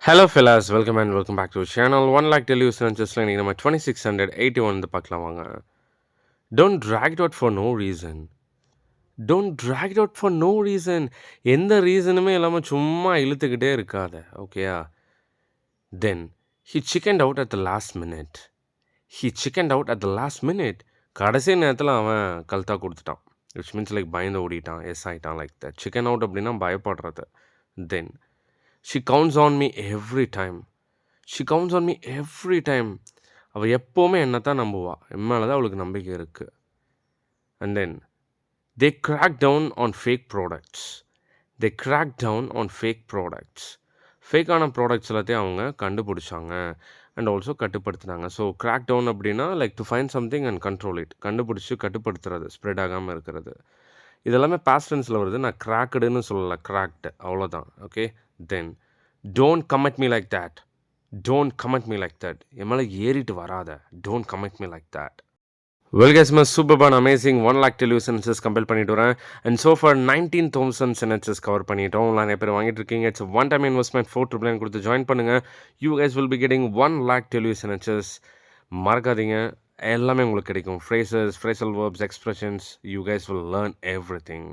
Hello fellas, welcome back to the channel. 1 lakh television just like நம்ம 2681 வந்து பார்க்கலாம் வாங்க. Don't drag it out for no reason. Don't drag it out for no reason. எந்த ரீசனுமே இல்லாம சும்மா இழுத்துக்கிட்டே இருக்காத. ஓகேயா? Then he chickened out at the last minute. He chickened out at the last minute. கடைசி நேரத்தில் அவன் கல்தா கொடுத்துட்டான். Which means like பயந்து ஓடிட்டான். எஸ் ஆயிட்டான் like that. Chicken out அப்படின்னா பயப்படுறது. Then she counts on me every time. She counts on me every time. அவள் எப்போவுமே என்னை தான் நம்புவாள். என் மேலே தான் அவளுக்கு நம்பிக்கை இருக்குது. And then they crack down on fake products. They crack down on fake products. ஃபேக்கான ப்ராடக்ட்ஸ் எல்லாத்தையும் அவங்க கண்டுபிடிச்சாங்க அண்ட் ஆல்சோ கட்டுப்படுத்தினாங்க. ஸோ கிராக் டவுன் அப்படின்னா like to find something and control it. கண்டுபிடிச்சி கட்டுப்படுத்துறது, ஸ்ப்ரெட் ஆகாமல் இருக்கிறது. இதெல்லாமே பாஸ்ட் டென்ஸில் வருது. நான் கிராக்குடுன்னு சொல்லலை, கிராக்டு, அவ்வளோதான். Okay. Then don't come at me like that. Don't come at me like that. என் மேலே ஏறிட்டு வராத. Don't come at me like that. Well guys, my superb and amazing 1 lakh television sentences compile பண்ணிட்டு வரேன். And so far 19,000 sentences cover பண்ணிட்டோம். நிறைய பேர் வாங்கிட்டு இருக்கீங்க. It's a one time investment. 499 கொடுத்து ஜாயின் பண்ணுங்க. You guys will be getting 1 lakh television sentences. மறக்காதீங்க, எல்லாமே உங்களுக்கு கிடைக்கும். Phrases, phrasal verbs, expressions. You guys will learn everything.